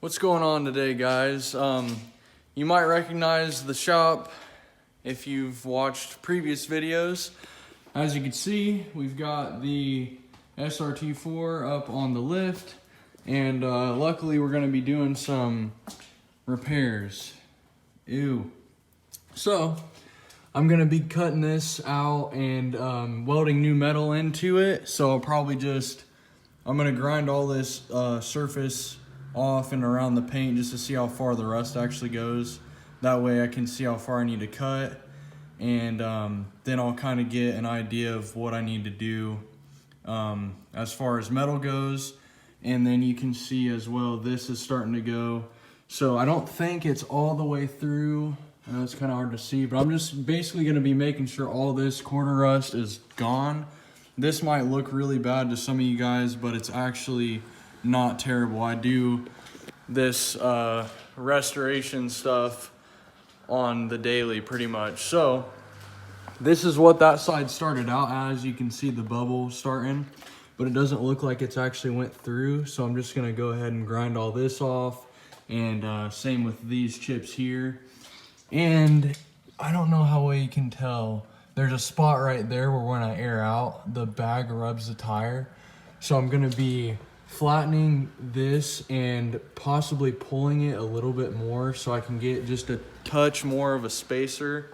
What's going on today, guys? You might recognize the shop if you've watched previous videos. As you can see, we've got the SRT4 up on the lift, and luckily we're going to be doing some repairs. So I'm going to be cutting this out and welding new metal into it. So I'm going to grind all this surface off and around the paint just to see how far the rust actually goes. That way I can see how far I need to cut, and then I'll kind of get an idea of what I need to do as far as metal goes. And then you can see as well, this is starting to go. So I don't think it's all the way through. I know it's kind of hard to see, but I'm just basically going to be making sure all this corner rust is gone. This might look really bad to some of you guys, but it's actually not terrible. I do this restoration stuff on the daily pretty much. So this is what that side started out as. You can see the bubble starting, but it doesn't look like it's actually went through. So I'm just gonna go ahead and grind all this off, and same with these chips here. And I don't know how well you can tell, there's a spot right there where when I air out, the bag rubs the tire. So I'm gonna be flattening this and possibly pulling it a little bit more so I can get just a touch more of a spacer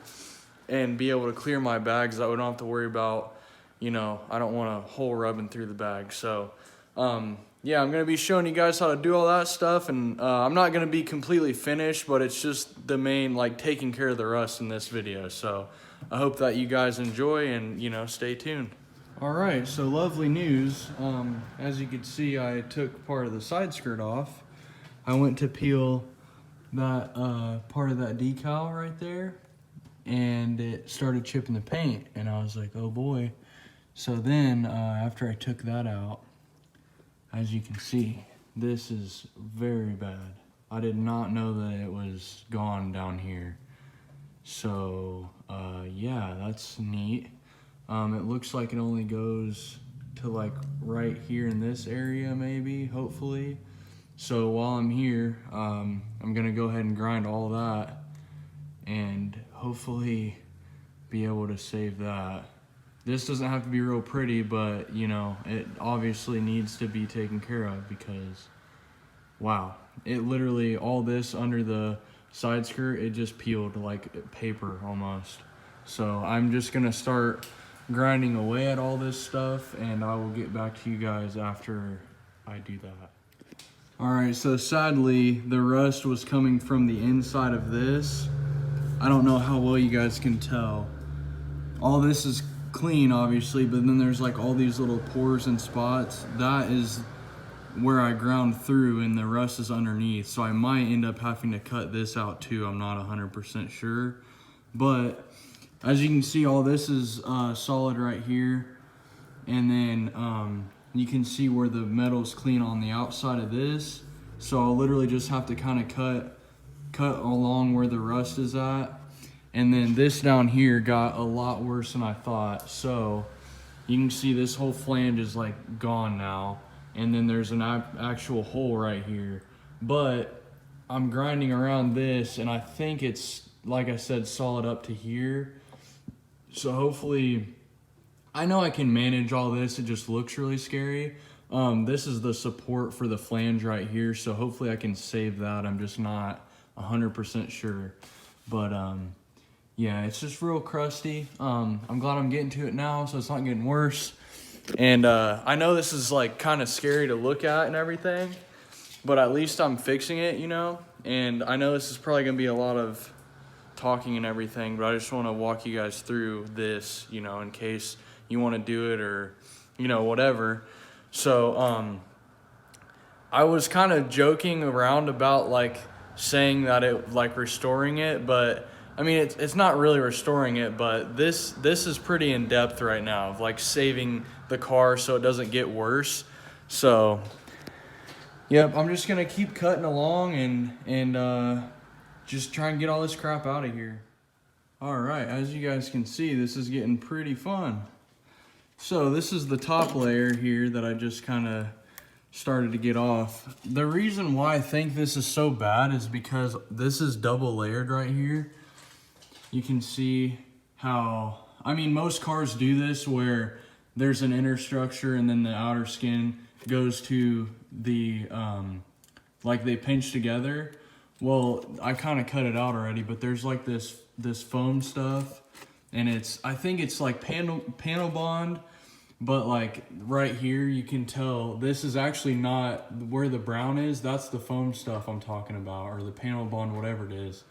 and be able to clear my bags. That I don't have to worry about, I don't want a hole rubbing through the bag. So yeah, I'm gonna be showing you guys how to do all that stuff, and I'm not gonna be completely finished, but it's just the main, taking care of the rust in this video. So I hope that you guys enjoy, and stay tuned. All right, so lovely news. As you can see, I took part of the side skirt off. I went to peel that part of that decal right there, and it started chipping the paint, and I was like, oh boy. So then after I took that out, as you can see, this is very bad. I did not know that it was gone down here. So yeah, that's neat. It looks like it only goes to right here in this area, maybe, hopefully. So while I'm here, I'm gonna go ahead and grind all that and hopefully be able to save that. This doesn't have to be real pretty, but it obviously needs to be taken care of because, wow, it literally, all this under the side skirt, it just peeled like paper almost. So I'm just gonna start grinding away at all this stuff, and I will get back to you guys after I do that. All right, so sadly, the rust was coming from the inside of this. I don't know how well you guys can tell. All this is clean, obviously, but then there's all these little pores and spots. That is where I ground through, and the rust is underneath. So I might end up having to cut this out too. I'm not 100% sure, but as you can see, all this is solid right here, and then you can see where the metal's clean on the outside of this. So I'll literally just have to kind of cut along where the rust is at. And then this down here got a lot worse than I thought. So you can see this whole flange is gone now, and then there's an actual hole right here. But I'm grinding around this, and I think it's, like I said, solid up to here. So hopefully, I know I can manage all this. It just looks really scary. This is the support for the flange right here, so hopefully I can save that. I'm just not 100% sure. But yeah, it's just real crusty. I'm glad I'm getting to it now, so it's not getting worse. And I know this is kind of scary to look at and everything, but at least I'm fixing it, And I know this is probably gonna be a lot of talking and everything, but I just want to walk you guys through this, in case you want to do it or, whatever. So I was kind of joking around about saying that it restoring it, but I mean it's not really restoring it, but this is pretty in depth right now of saving the car so it doesn't get worse. So yep, I'm just gonna keep cutting along and just try and get all this crap out of here. All right, as you guys can see, this is getting pretty fun. So this is the top layer here that I just kind of started to get off. The reason why I think this is so bad is because this is double layered right here. You can see how, I mean, most cars do this where there's an inner structure and then the outer skin goes to the, like they pinch together. Well, I kind of cut it out already, but there's like this foam stuff, and I think it's like panel bond, but like right here you can tell this is actually not where the brown is. That's the foam stuff I'm talking about, or the panel bond, whatever it is.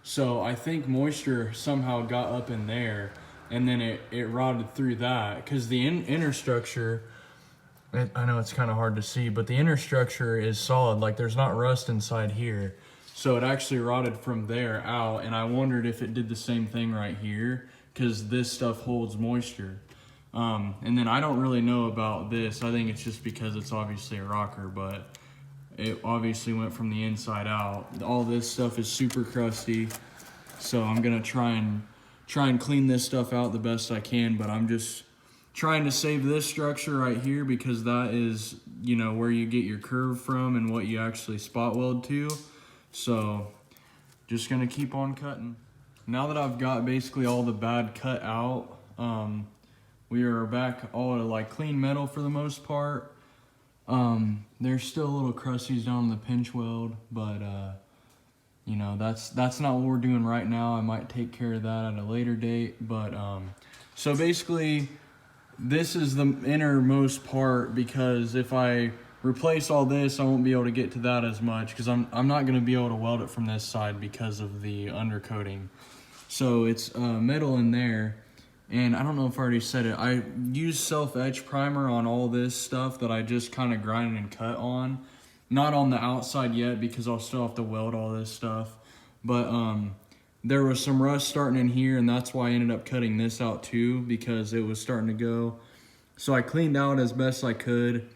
So I think moisture somehow got up in there, and then it rotted through that, because the inner structure, I know it's kind of hard to see, but the inner structure is solid. Like there's not rust inside here. So it actually rotted from there out, and I wondered if it did the same thing right here, because this stuff holds moisture. And then I don't really know about this. I think it's just because it's obviously a rocker, but it obviously went from the inside out. All this stuff is super crusty, so I'm gonna try and clean this stuff out the best I can, but I'm just trying to save this structure right here, because that is, you know, where you get your curve from and what you actually spot weld to. So just gonna keep on cutting. Now that I've got basically all the bad cut out, we are back all to like clean metal for the most part. There's still little crusties down the pinch weld, but you know, that's not what we're doing right now. I might take care of that at a later date, but so basically this is the innermost part, because if I replace all this, I won't be able to get to that as much, because I'm not going to be able to weld it from this side because of the undercoating. So it's metal in there, and I don't know if I already said it, I use self-etch primer on all this stuff that I just kind of grinded and cut on. Not on the outside yet, because I'll still have to weld all this stuff, but there was some rust starting in here, and that's why I ended up cutting this out too, because it was starting to go. So I cleaned out as best I could.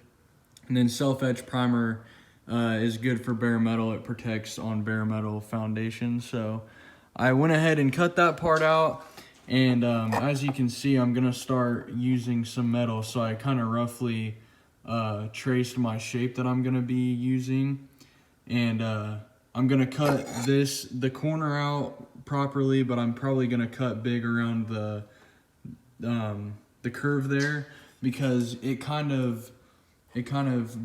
And then self-etch primer is good for bare metal. It protects on bare metal foundation. So I went ahead and cut that part out. And as you can see, I'm gonna start using some metal. So I kind of roughly traced my shape that I'm gonna be using. And I'm gonna cut the corner out properly, but I'm probably gonna cut big around the curve there, because it kind of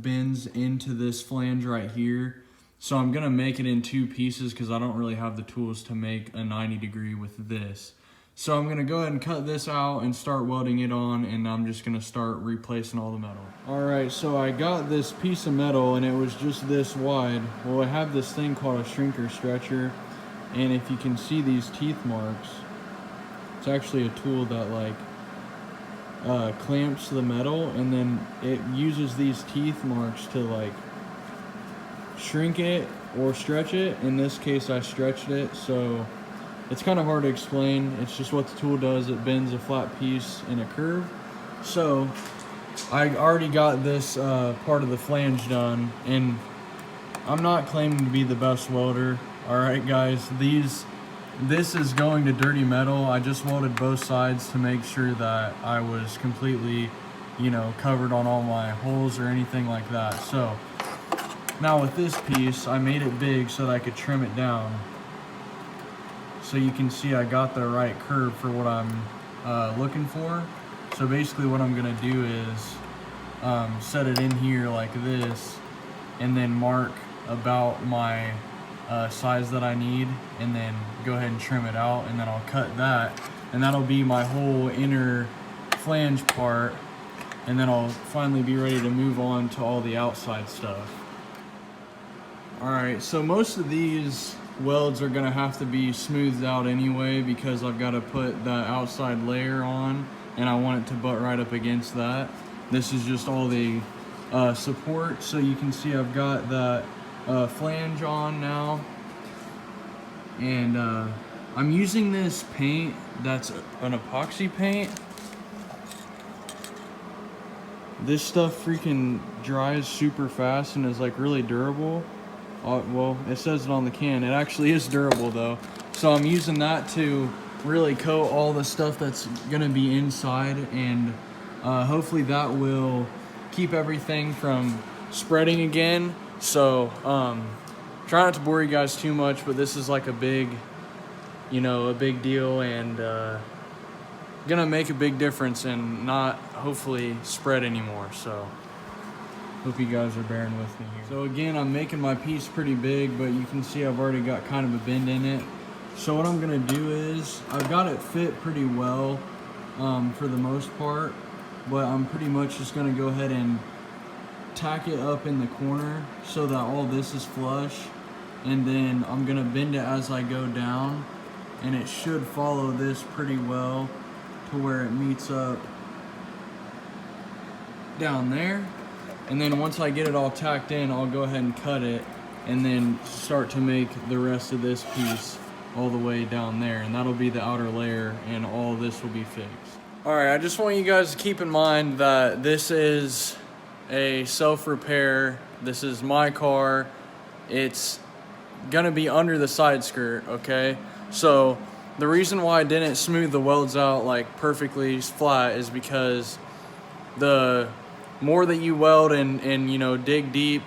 bends into this flange right here. So I'm gonna make it in two pieces, because I don't really have the tools to make a 90 degree with this. So I'm gonna go ahead and cut this out and start welding it on, and I'm just gonna start replacing all the metal. All right, so I got this piece of metal, and it was just this wide. Well, I have this thing called a shrinker stretcher, and if you can see these teeth marks, it's actually a tool that like clamps the metal, and then it uses these teeth marks to like shrink it or stretch it. In this case, I stretched it, so it's kind of hard to explain. It's just what the tool does. It bends a flat piece in a curve. So I already got this part of the flange done, and I'm not claiming to be the best welder. All right, guys, this is going to dirty metal. I just welded both sides to make sure that I was completely, you know, covered on all my holes or anything like that. So now with this piece, I made it big so that I could trim it down. So you can see I got the right curve for what I'm looking for. So basically what I'm gonna do is set it in here like this, and then mark about my size that I need, and then go ahead and trim it out, and then I'll cut that, and that'll be my whole inner flange part, and then I'll finally be ready to move on to all the outside stuff. Alright, so most of these welds are gonna have to be smoothed out anyway, because I've got to put the outside layer on, and I want it to butt right up against that. This is just all the support. So you can see I've got that flange on now, and I'm using this paint that's an epoxy paint. This stuff freaking dries super fast and is like really durable. Well, it says it on the can. It actually is durable though. So I'm using that to really coat all the stuff that's gonna be inside, and hopefully that will keep everything from spreading again. So try not to bore you guys too much, but this is like a big, a big deal, and gonna make a big difference and not hopefully spread anymore. So hope you guys are bearing with me here. So again, I'm making my piece pretty big, but you can see I've already got kind of a bend in it. So what I'm gonna do is, I've got it fit pretty well for the most part, but I'm pretty much just gonna go ahead and tack it up in the corner so that all this is flush, and then I'm gonna bend it as I go down, and it should follow this pretty well to where it meets up down there. And then once I get it all tacked in, I'll go ahead and cut it and then start to make the rest of this piece all the way down there, and that'll be the outer layer, and all this will be fixed. All right, I just want you guys to keep in mind that this is a self-repair. This is my car. It's gonna be under the side skirt, okay? So the reason why I didn't smooth the welds out like perfectly flat is because the more that you weld and dig deep,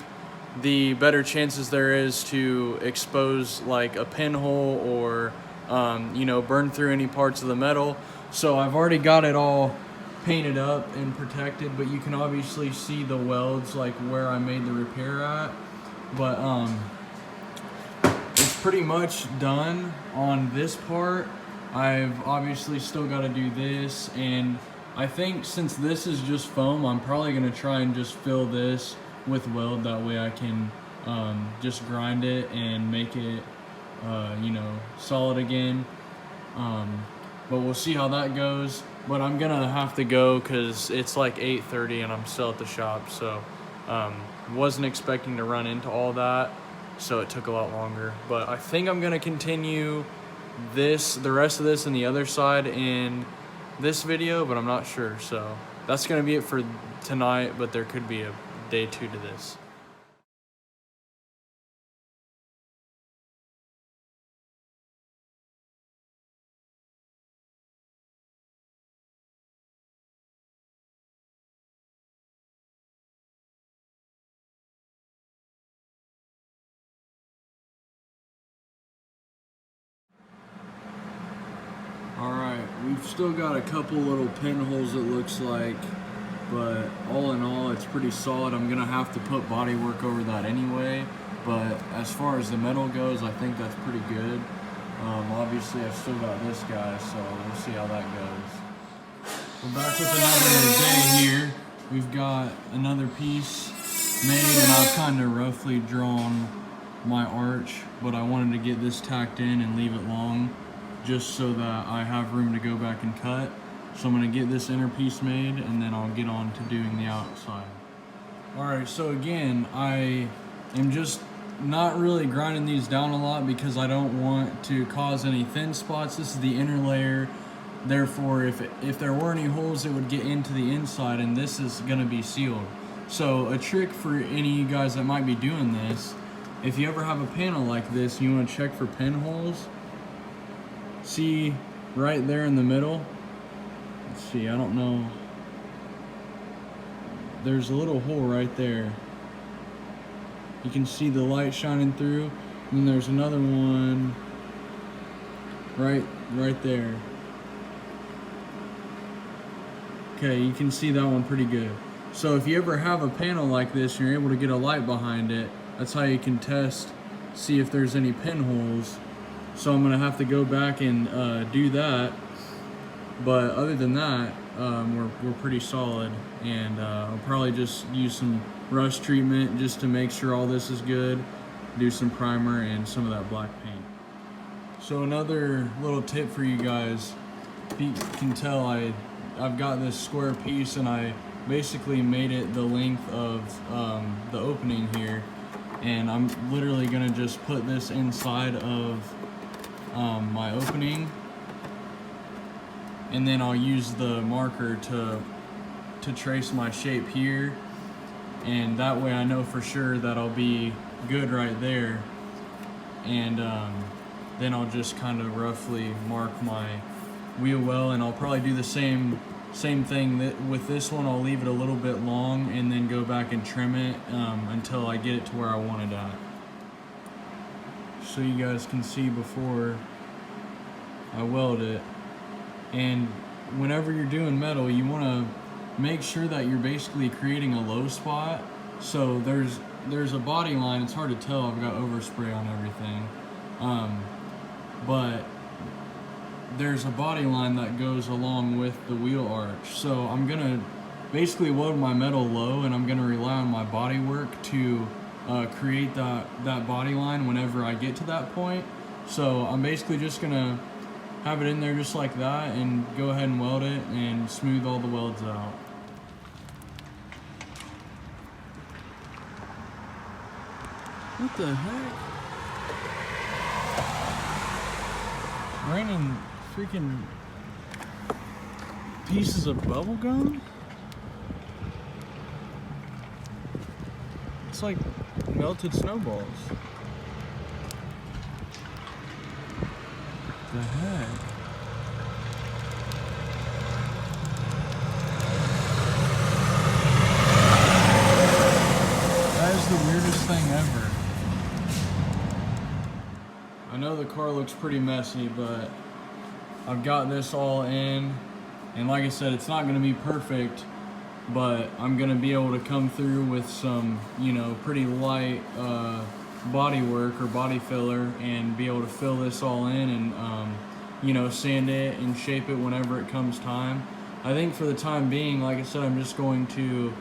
the better chances there is to expose like a pinhole or burn through any parts of the metal. So I've already got it all painted up and protected, but you can obviously see the welds like where I made the repair at. But it's pretty much done on this part. I've obviously still got to do this, and I think since this is just foam, I'm probably gonna try and just fill this with weld. That way I can just grind it and make it solid again. But we'll see how that goes. But I'm gonna have to go because it's like 8:30 and I'm still at the shop. So wasn't expecting to run into all that, so it took a lot longer. But I think I'm gonna continue the rest of this and the other side in this video, but I'm not sure. So that's gonna be it for tonight, but there could be a day 2 to this. Alright, we've still got a couple little pinholes it looks like, but all in all it's pretty solid. I'm gonna have to put body work over that anyway, but as far as the metal goes, I think that's pretty good. Obviously I've still got this guy, so we'll see how that goes. We're back with another day here. We've got another piece made, and I've kind of roughly drawn my arch, but I wanted to get this tacked in and leave it long, just so that I have room to go back and cut. So I'm gonna get this inner piece made, and then I'll get on to doing the outside. All right, so again, I am just not really grinding these down a lot because I don't want to cause any thin spots. This is the inner layer. Therefore, if there were any holes, it would get into the inside, and this is gonna be sealed. So a trick for any of you guys that might be doing this, if you ever have a panel like this and you wanna check for pinholes, see right there in the middle, let's see, I don't know, there's a little hole right there. You can see the light shining through, and then there's another one right there. Okay, you can see that one pretty good. So if you ever have a panel like this and you're able to get a light behind it, that's how you can test, see if there's any pinholes. So I'm gonna have to go back and do that. But other than that, we're pretty solid, and I'll probably just use some rust treatment just to make sure all this is good, do some primer and some of that black paint. So another little tip for you guys, you can tell I've got this square piece, and I basically made it the length of the opening here, and I'm literally gonna just put this inside of my opening, and then I'll use the marker to trace my shape here, and that way I know for sure that I'll be good right there, and then I'll just kind of roughly mark my wheel well, and I'll probably do the same same thing that with this one, I'll leave it a little bit long and then go back and trim it until I get it to where I want it at. So you guys can see before I weld it. And whenever you're doing metal, you want to make sure that you're basically creating a low spot. So there's a body line. It's hard to tell. I've got overspray on everything, but there's a body line that goes along with the wheel arch. So I'm gonna basically weld my metal low, and I'm gonna rely on my body work to create that body line whenever I get to that point. So I'm basically just gonna have it in there just like that and go ahead and weld it and smooth all the welds out. What the heck? Raining freaking pieces of bubble gum? It's like melted snowballs. What the heck? That is the weirdest thing ever. I know the car looks pretty messy, but I've got this all in, and like I said, it's not going to be perfect, but I'm going to be able to come through with some, you know, pretty light body work or body filler and be able to fill this all in and, you know, sand it and shape it whenever it comes time. I think for the time being, like I said, I'm just going to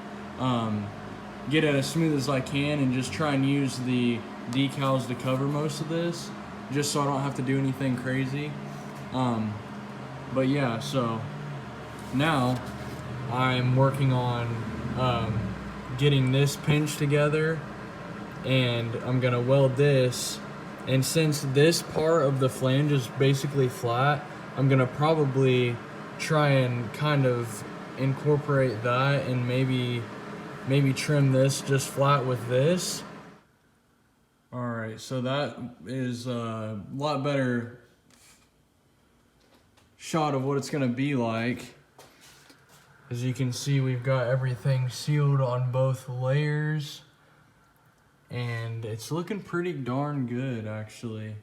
get it as smooth as I can and just try and use the decals to cover most of this, just so I don't have to do anything crazy. But yeah, so now I'm working on getting this pinch together, and I'm gonna weld this. And since this part of the flange is basically flat, I'm gonna probably try and kind of incorporate that and maybe trim this just flat with this. Alright, so that is a lot better shot of what it's gonna be like. As you can see, we've got everything sealed on both layers, and it's looking pretty darn good actually.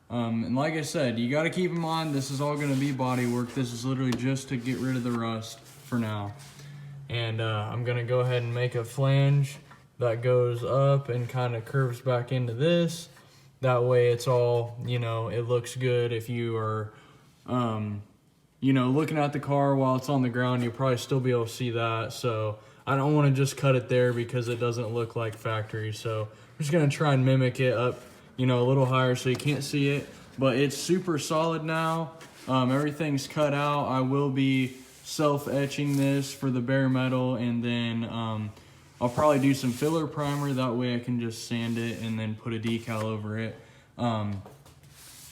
And like I said, you got to keep in mind this is all going to be body work. This is literally just to get rid of the rust for now. And I'm going to go ahead and make a flange that goes up and kind of curves back into this. That way it's all, you know, it looks good. If you are you know, looking at the car while it's on the ground, you'll probably still be able to see that. So I don't want to just cut it there because it doesn't look like factory. So I'm just going to try and mimic it up, you know, a little higher so you can't see it. But it's super solid now. Everything's cut out. I will be self-etching this for the bare metal, and then I'll probably do some filler primer. That way I can just sand it and then put a decal over it.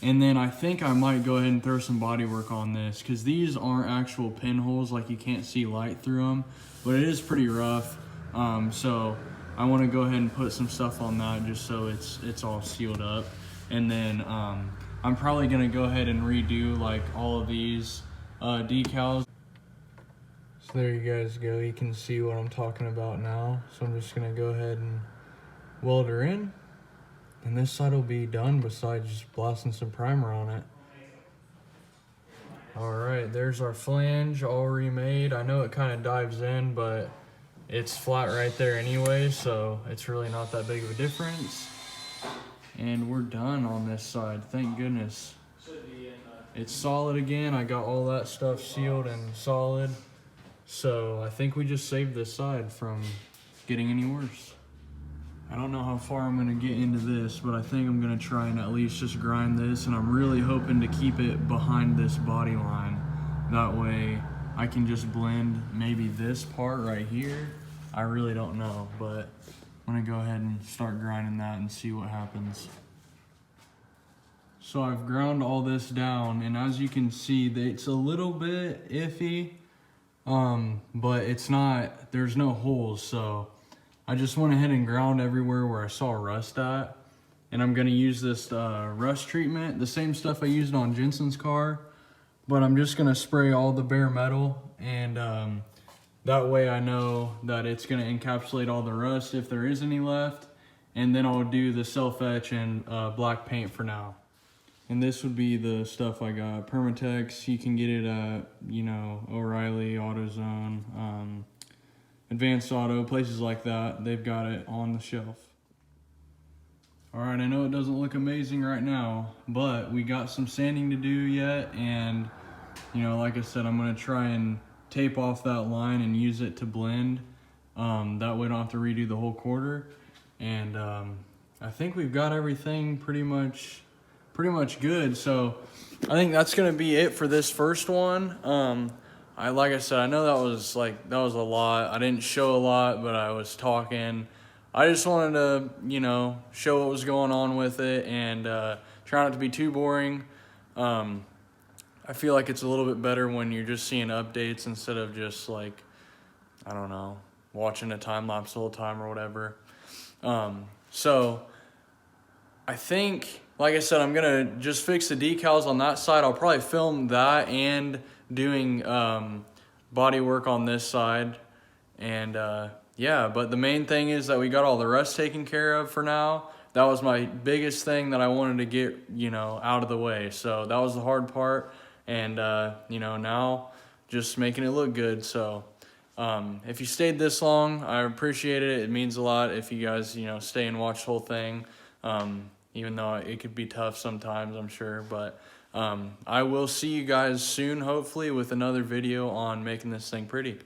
And then I think I might go ahead and throw some body work on this, because these aren't actual pinholes, like you can't see light through them, but it is pretty rough. So I want to go ahead and put some stuff on that just so it's all sealed up. And then I'm probably going to go ahead and redo like all of these decals. So there you guys go. You can see what I'm talking about now. So I'm just going to go ahead and weld her in. And this side will be done besides just blasting some primer on it. Alright, there's our flange all remade. I know it kind of dives in, but it's flat right there anyway, so it's really not that big of a difference. And we're done on this side, thank goodness. It's solid again. I got all that stuff sealed and solid. So I think we just saved this side from getting any worse. I don't know how far I'm gonna get into this, but I think I'm gonna try and at least just grind this, and I'm really hoping to keep it behind this body line. That way I can just blend maybe this part right here. I really don't know, but I'm gonna go ahead and start grinding that and see what happens. So I've ground all this down, and as you can see, it's a little bit iffy, but it's not, there's no holes, so I just went ahead and ground everywhere where I saw rust at. And I'm gonna use this rust treatment, the same stuff I used on Jensen's car. but I'm just gonna spray all the bare metal, and that way I know that it's gonna encapsulate all the rust if there is any left, and then I'll do the self-etch and black paint for now. And this would be the stuff I got. Permatex, you can get it at, you know, O'Reilly, AutoZone, Advanced Auto, places like that. They've got it on the shelf. All right, I know it doesn't look amazing right now, but we got some sanding to do yet. And, you know, like I said, I'm gonna try and tape off that line and use it to blend. That way I don't have to redo the whole quarter. And I think we've got everything pretty much good. So I think that's gonna be it for this first one. Like I said, I know that was a lot. I didn't show a lot, but I was talking. I just wanted to, you know, show what was going on with it, and try not to be too boring. I feel like it's a little bit better when you're just seeing updates instead of just like, I don't know, watching a time lapse the whole time or whatever. So I think, like I said, I'm gonna just fix the decals on that side. I'll probably film that and doing body work on this side. And yeah, but the main thing is that we got all the rust taken care of for now. That was my biggest thing that I wanted to get, you know, out of the way. So that was the hard part. And you know, now just making it look good. So if you stayed this long, I appreciate it. It means a lot if you guys, you know, stay and watch the whole thing. Even though it could be tough sometimes, I'm sure. But I will see you guys soon, hopefully, with another video on making this thing pretty.